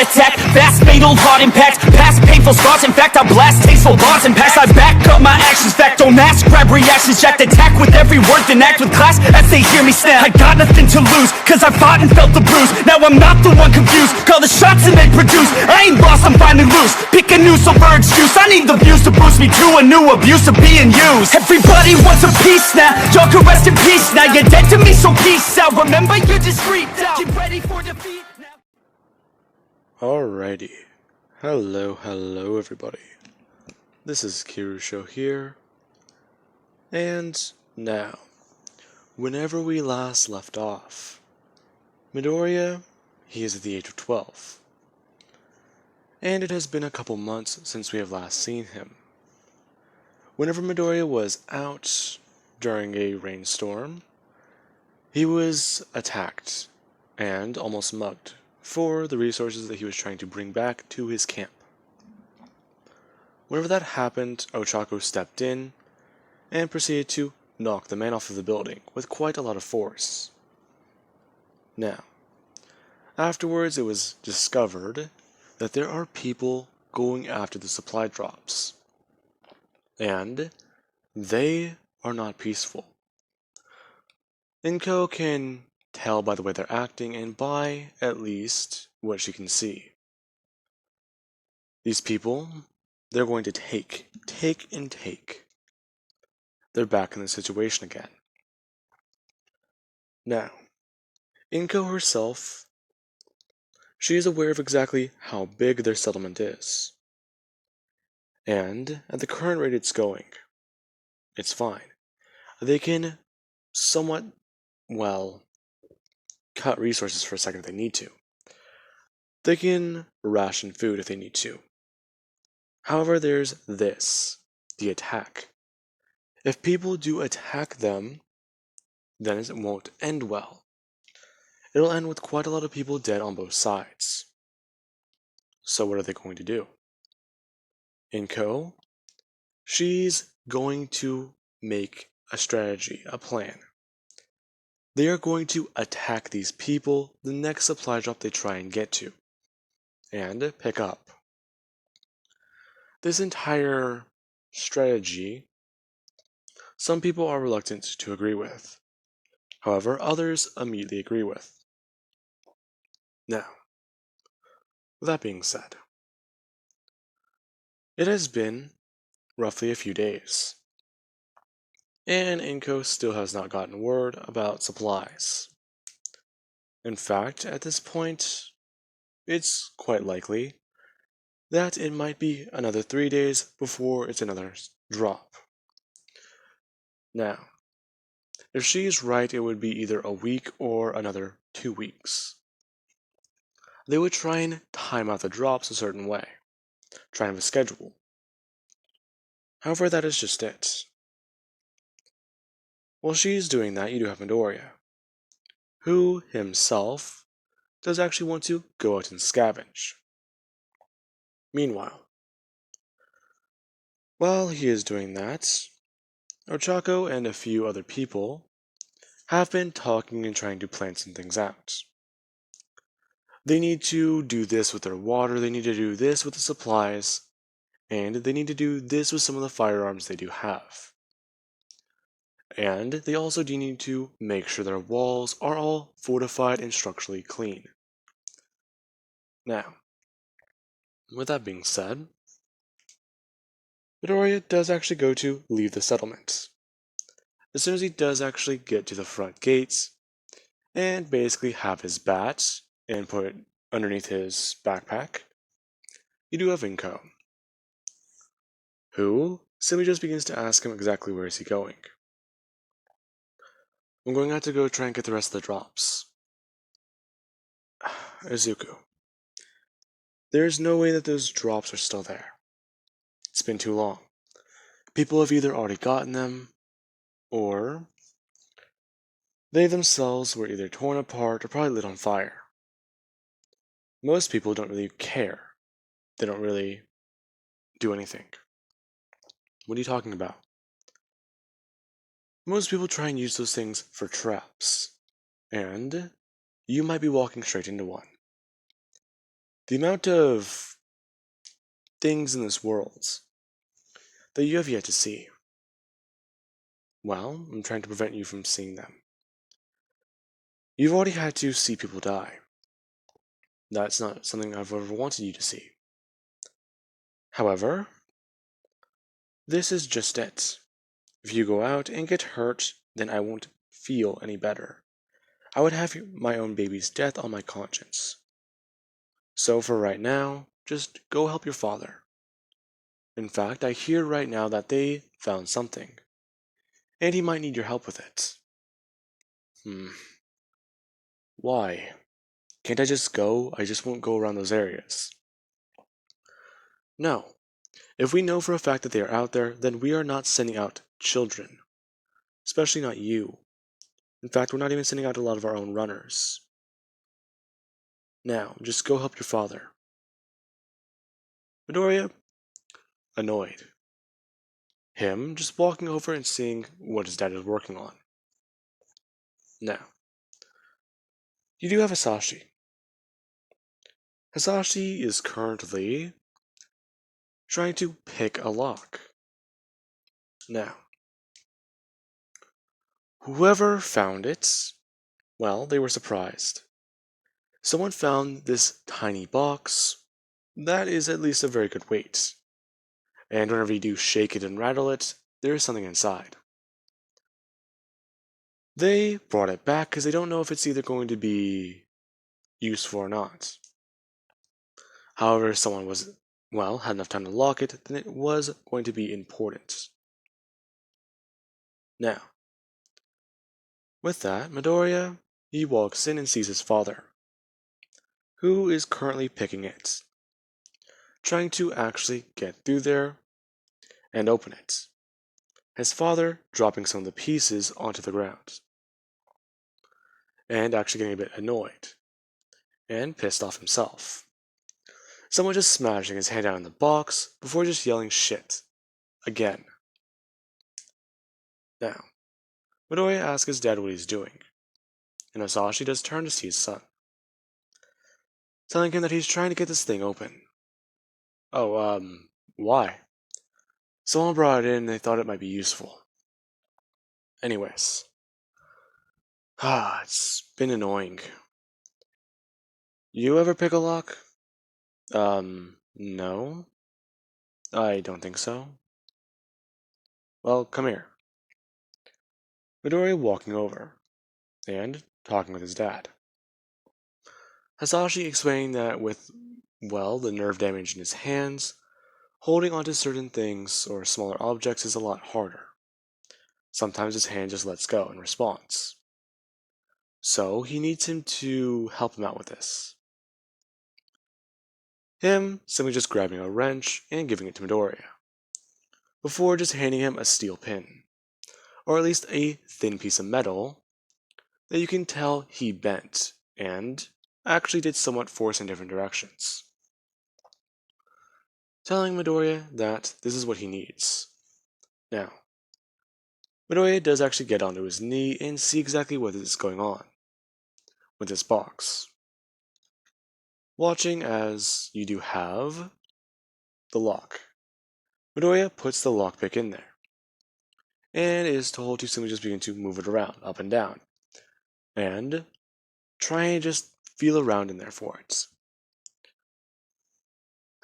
attack, fast fatal heart impact, past painful scars. In fact, I blast tasteful bars and packs. I back up my actions, fact don't ask, grab reactions, jacked attack with every word, then act with class as they hear me snap. I got nothing to lose, cause I fought and felt the bruise. Now I'm not the one confused, call the shots and they produce. I ain't lost, I'm finally loose, pick a new silver excuse. I need the views to boost me to a new abuse of being used. Everybody wants a piece now, y'all can rest in peace now. You're dead to me, so peace out. Remember, you're discreet out. Get ready for defeat now. Alrighty. Hello everybody. This is Kirusho here. And now, whenever we last left off, Midoriya, he is at the age of 12. And it has been a couple months since we have last seen him. Whenever Midoriya was out during a rainstorm, he was attacked and almost mugged for the resources that he was trying to bring back to his camp. Whenever that happened, Ochako stepped in and proceeded to knock the man off of the building with quite a lot of force. Now, afterwards it was discovered that there are people going after the supply drops, and they are not peaceful. Inko can tell by the way they're acting and by, at least, what she can see. These people, they're going to take. They're back in the situation again. Now, Inko herself, she is aware of exactly how big their settlement is. And at the current rate it's going, it's fine. They can somewhat, cut resources for a second if they need to. They can ration food if they need to. However, there's this, the attack. If people do attack them, then it won't end well. It'll end with quite a lot of people dead on both sides. So what are they going to do? Inko, she's going to make a strategy, a plan. They are going to attack these people the next supply drop they try and get to, and pick up. This entire strategy, some people are reluctant to agree with. However, others immediately agree with. Now, with that being said, it has been roughly a few days, and Inko still has not gotten word about supplies. In fact, at this point, it's quite likely that it might be another 3 days before it's another drop. Now, if she's right, it would be either a week or another 2 weeks. They would try and time out the drops a certain way, try and have a schedule. However, that is just it. While she's doing that, you do have Midoriya, who himself does actually want to go out and scavenge. Meanwhile, while he is doing that, Ochako and a few other people have been talking and trying to plan some things out. They need to do this with their water, they need to do this with the supplies, and they need to do this with some of the firearms they do have. And they also do need to make sure their walls are all fortified and structurally clean. Now, with that being said, Midoriya does actually go to leave the settlement. As soon as he does actually get to the front gates, and basically have his bat and put it underneath his backpack, you do have Inko, who simply just begins to ask him exactly where is he going. I'm going to have to go try and get the rest of the drops. Izuku, there's no way that those drops are still there. It's been too long. People have either already gotten them, or they themselves were either torn apart or probably lit on fire. Most people don't really care. They don't really do anything. What are you talking about? Most people try and use those things for traps, and you might be walking straight into one. The amount of things in this world that you have yet to see. Well, I'm trying to prevent you from seeing them. You've already had to see people die. That's not something I've ever wanted you to see. However, this is just it. If you go out and get hurt, then I won't feel any better. I would have my own baby's death on my conscience. So for right now, just go help your father. In fact, I hear right now that they found something, and he might need your help with it. Why? Can't I just go? I just won't go around those areas. No. If we know for a fact that they are out there, then we are not sending out children. Especially not you. In fact, we're not even sending out a lot of our own runners. Now, just go help your father. Midoriya, annoyed. Him just walking over and seeing what his dad is working on. Now, you do have Hisashi. Hisashi is currently trying to pick a lock. Now, whoever found it, well, they were surprised. Someone found this tiny box that is at least a very good weight. And whenever you do shake it and rattle it, there is something inside. They brought it back because they don't know if it's either going to be useful or not. However, if someone had enough time to lock it, then it was going to be important. Now, with that, Midoriya, he walks in and sees his father, who is currently picking it, trying to actually get through there and open it. His father dropping some of the pieces onto the ground, and actually getting a bit annoyed and pissed off himself. Someone just smashing his hand down in the box before just yelling shit again. Now, Midoriya asks his dad what he's doing, and Hisashi does turn to see his son, telling him that he's trying to get this thing open. Oh, why? Someone brought it in and they thought it might be useful. Anyways. It's been annoying. You ever pick a lock? No. I don't think so. Well, come here. Midoriya walking over, and talking with his dad. Hisashi explaining that with, the nerve damage in his hands, holding onto certain things or smaller objects is a lot harder. Sometimes his hand just lets go in response. So he needs him to help him out with this. Him simply just grabbing a wrench and giving it to Midoriya, before just handing him a steel pin, or at least a thin piece of metal that you can tell he bent and actually did somewhat force in different directions. Telling Midoriya that this is what he needs. Now, Midoriya does actually get onto his knee and see exactly what is going on with this box. Watching as you do have the lock. Midoriya puts the lockpick in there, and is told to simply just begin to move it around, up and down, and try and just feel around in there for it.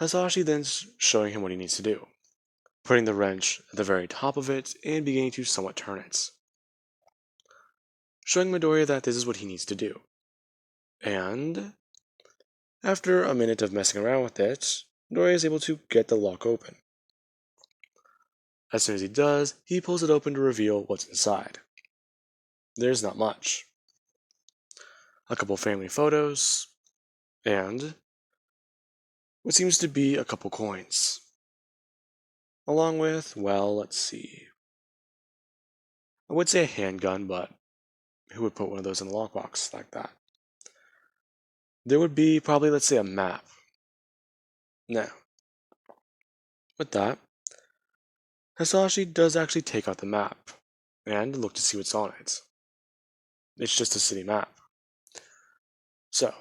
Hisashi then showing him what he needs to do, putting the wrench at the very top of it and beginning to somewhat turn it. Showing Midoriya that this is what he needs to do. And after a minute of messing around with it, Midoriya is able to get the lock open. As soon as he does, he pulls it open to reveal what's inside. There's not much. A couple family photos, and what seems to be a couple coins. Along with, let's see. I would say a handgun, but who would put one of those in a lockbox like that? There would be probably, let's say, a map. Now, with that, Hisashi does actually take out the map and look to see what's on it. It's just a city map. So,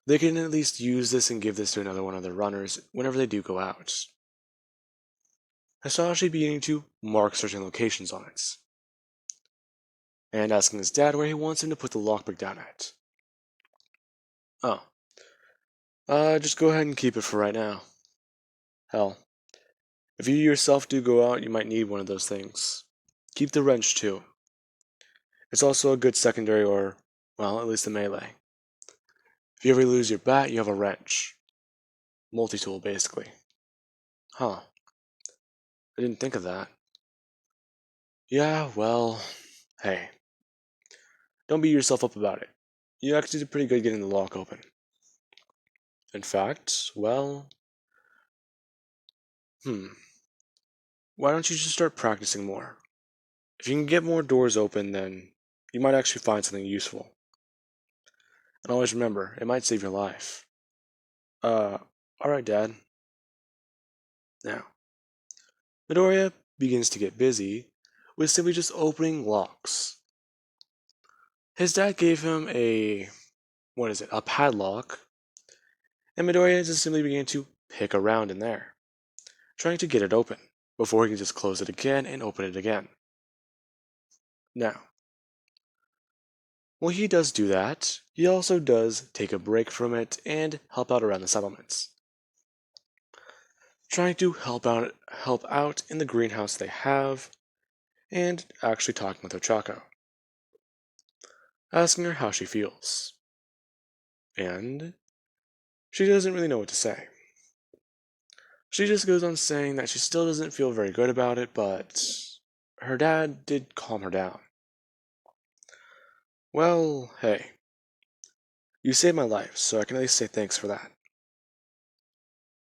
They can at least use this and give this to another one of their runners whenever they do go out. Hisashi beginning to mark certain locations on it, and asking his dad where he wants him to put the lockpick down at. Oh, just go ahead and keep it for right now. Hell, if you yourself do go out, you might need one of those things. Keep the wrench too. It's also a good secondary or, well, at least a melee. If you ever lose your bat, you have a wrench. Multi-tool, basically. Huh. I didn't think of that. Yeah, well, hey. Don't beat yourself up about it. You actually did pretty good getting the lock open. In fact, well... Why don't you just start practicing more? If you can get more doors open, then you might actually find something useful. And always remember, it might save your life. Alright, Dad. Now, Midoriya begins to get busy with simply just opening locks. His dad gave him a padlock, and Midoriya just simply began to pick around in there, trying to get it open, before he can just close it again and open it again. Now, when he does do that, he also does take a break from it and help out around the settlements, trying to help out in the greenhouse they have, and actually talking with Ochako, asking her how she feels. And she doesn't really know what to say. She just goes on saying that she still doesn't feel very good about it, but her dad did calm her down. Well, hey. You saved my life, so I can at least say thanks for that.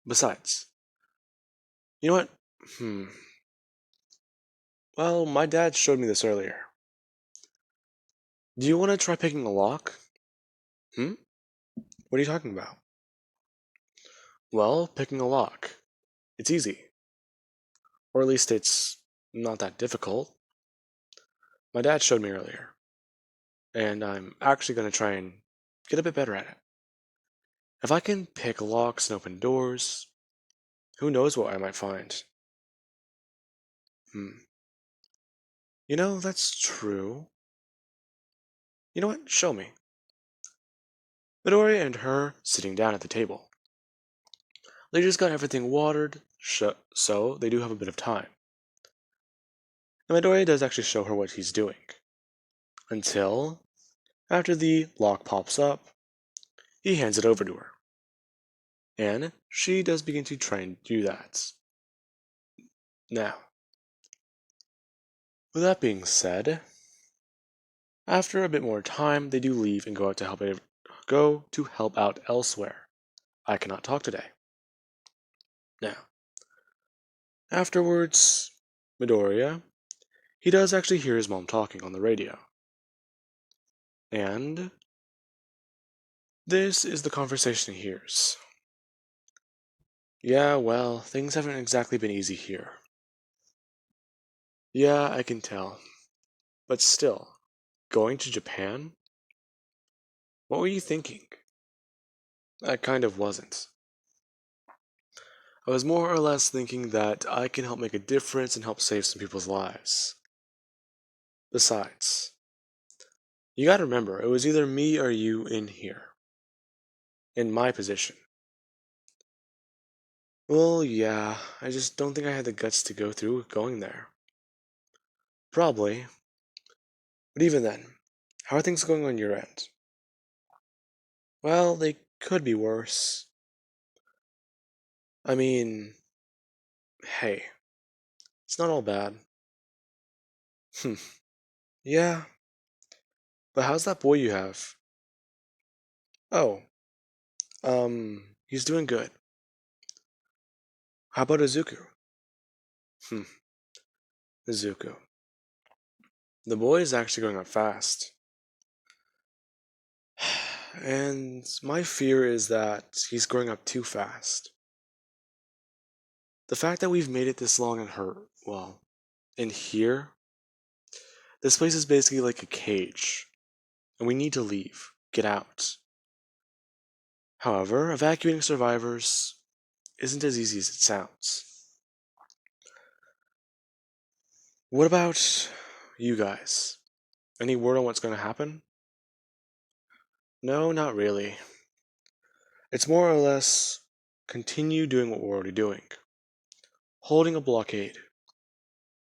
Besides, you know what? Well, my dad showed me this earlier. Do you want to try picking a lock? What are you talking about? Well, picking a lock. It's easy. Or at least it's not that difficult. My dad showed me earlier. And I'm actually going to try and get a bit better at it. If I can pick locks and open doors, who knows what I might find. You know, that's true. You know what? Show me. Midoriya and her sitting down at the table. They just got everything watered, so they do have a bit of time. And Midoriya does actually show her what he's doing. Until, after the lock pops up, he hands it over to her. And she does begin to try and do that. Now, with that being said, after a bit more time, they do leave and go to help out elsewhere. I cannot talk today. Now, afterwards, Midoriya, he does actually hear his mom talking on the radio. And this is the conversation he hears. Yeah, well, things haven't exactly been easy here. Yeah, I can tell. But still, going to Japan? What were you thinking? I kind of wasn't. I was more or less thinking that I can help make a difference and help save some people's lives. Besides, you gotta remember, it was either me or you in here. In my position. Well, yeah, I just don't think I had the guts to go through going there. Probably. But even then, how are things going on your end? Well, they could be worse. I mean, hey, it's not all bad. Yeah, but how's that boy you have? Oh, he's doing good. How about Izuku? Hmm, Izuku. The boy is actually growing up fast. And my fear is that he's growing up too fast. The fact that we've made it this long in here, this place is basically like a cage. And we need to leave. Get out. However, evacuating survivors isn't as easy as it sounds. What about you guys? Any word on what's going to happen? No, not really. It's more or less continue doing what we're already doing. Holding a blockade.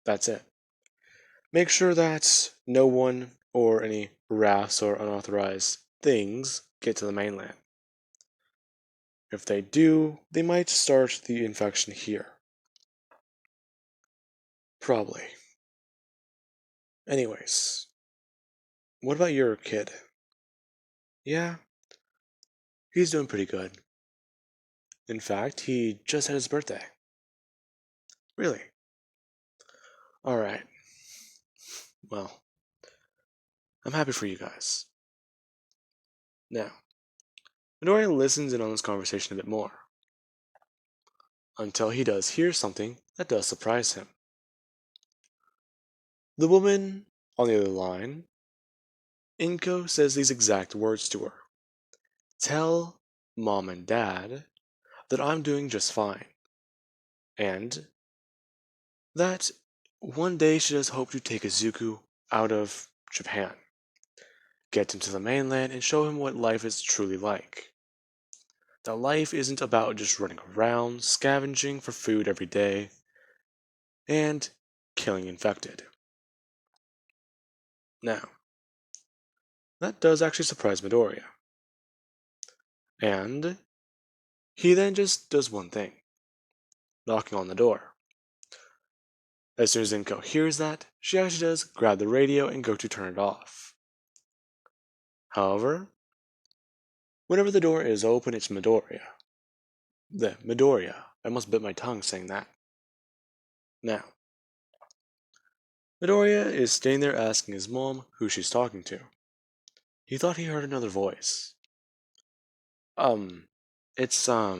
That's it. Make sure that no one or any rafts or unauthorized things get to the mainland. If they do, they might start the infection here. Probably. Anyways, what about your kid? Yeah, he's doing pretty good. In fact, he just had his birthday. Really? Alright. Well, I'm happy for you guys. Now, Midoriya listens in on this conversation a bit more, until he does hear something that does surprise him. The woman on the other line, Inko, says these exact words to her. Tell mom and dad that I'm doing just fine, and that one day she does hope to take Izuku out of Japan, get him to the mainland, and show him what life is truly like. That life isn't about just running around, scavenging for food every day, and killing infected. Now, that does actually surprise Midoriya. And he then just does one thing, knocking on the door. As soon as Inko hears that, she actually does grab the radio and go to turn it off. However, whenever the door is open, it's Midoriya. Midoriya. I must bit my tongue saying that. Now, Midoriya is standing there asking his mom who she's talking to. He thought he heard another voice. It's, ha.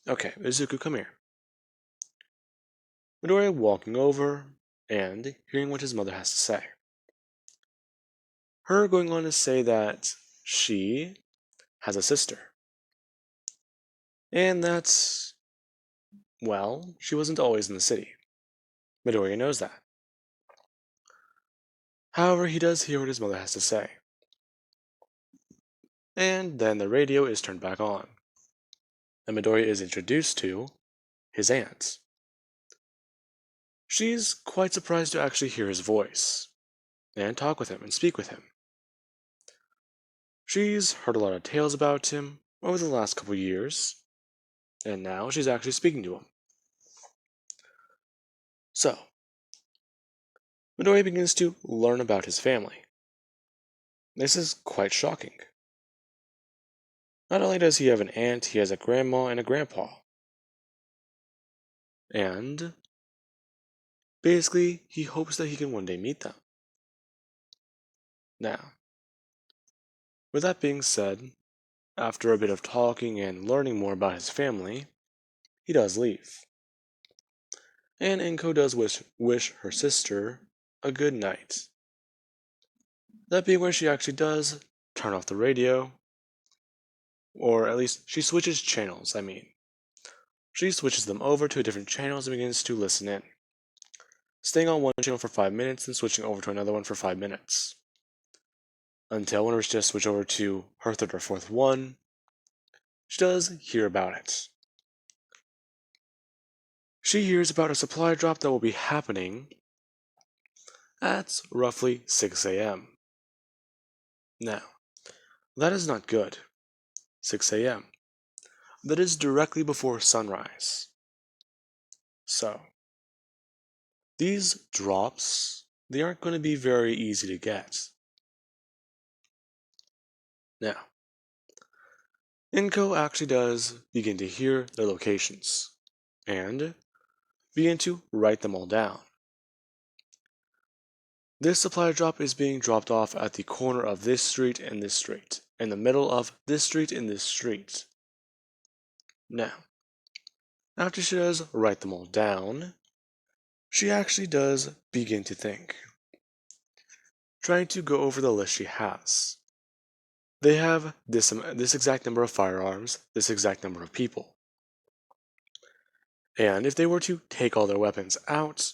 Okay, Izuku, come here. Midoriya walking over and hearing what his mother has to say. Her going on to say that she has a sister. And that's, well, she wasn't always in the city. Midoriya knows that. However, he does hear what his mother has to say. And then the radio is turned back on. And Midoriya is introduced to his aunt. She's quite surprised to actually hear his voice, and talk with him and speak with him. She's heard a lot of tales about him over the last couple years, and now she's actually speaking to him. So, Midoriya begins to learn about his family. This is quite shocking. Not only does he have an aunt, he has a grandma and a grandpa. And basically, he hopes that he can one day meet them. Now, with that being said, after a bit of talking and learning more about his family, he does leave. And Inko does wish her sister a good night. That being where she actually does turn off the radio, or at least she switches channels, She switches them over to different channels and begins to listen in. Staying on one channel for 5 minutes and switching over to another one for 5 minutes. Until whenever she does switch over to her third or fourth one, she does hear about it. She hears about a supply drop that will be happening at roughly 6 a.m. Now, that is not good. 6 a.m. That is directly before sunrise. So, these drops, they aren't going to be very easy to get. Now, Inko actually does begin to hear their locations, and begin to write them all down. This supply drop is being dropped off at the corner of this street and this street, in the middle of this street and this street. Now, after she does write them all down, she actually does begin to think. trying to go over the list she has. They have this exact number of firearms, this exact number of people. And if they were to take all their weapons out,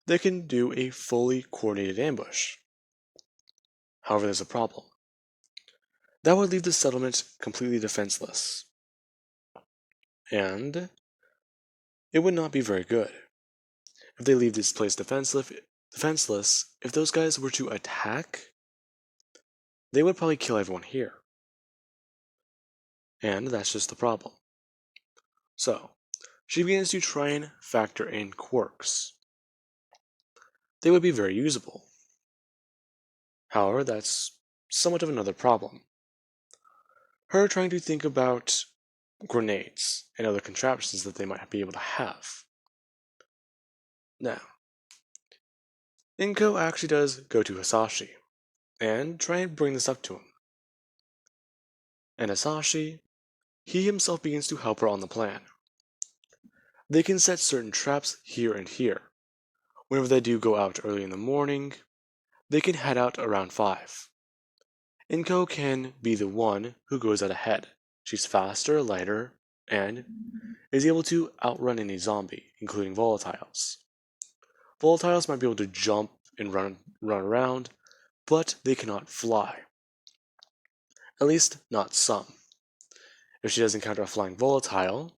they can do a fully coordinated ambush. However, there's a problem. That would leave the settlement completely defenseless. And it would not be very good. If they leave this place defenseless, if those guys were to attack, they would probably kill everyone here. And that's just the problem. So, she begins to try and factor in quirks. They would be very usable. However, that's somewhat of another problem. Her trying to think about grenades and other contraptions that they might be able to have. Now, Inko actually does go to Hisashi and try and bring this up to him. And Hisashi, he himself begins to help her on the plan. They can set certain traps here and here. Whenever they do go out early in the morning, they can head out around 5. Inko can be the one who goes out ahead. She's faster, lighter, and is able to outrun any zombie, including volatiles. Volatiles might be able to jump and run around, but they cannot fly. At least, not some. If she does encounter a flying volatile,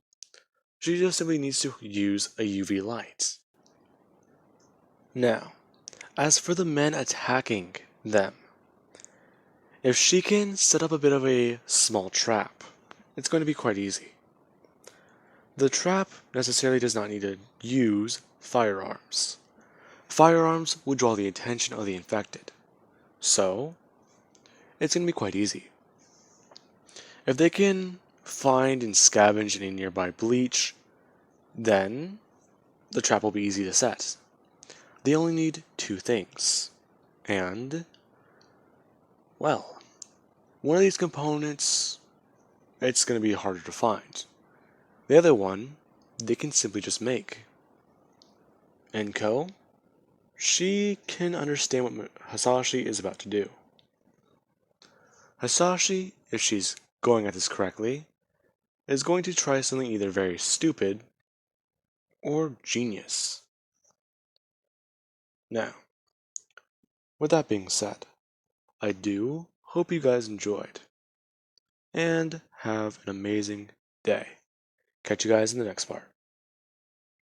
she just simply needs to use a UV light. Now, as for the men attacking them, if she can set up a bit of a small trap, it's going to be quite easy. The trap necessarily does not need to use firearms. Firearms would draw the attention of the infected, so it's going to be quite easy. If they can find and scavenge any nearby bleach, then the trap will be easy to set. They only need 2 things, and, well, one of these components, it's going to be harder to find. The other one, they can simply just make. Enko, she can understand what Hisashi is about to do. Hisashi, if she's going at this correctly, is going to try something either very stupid or genius. Now, with that being said, I do hope you guys enjoyed, and have an amazing day. Catch you guys in the next part.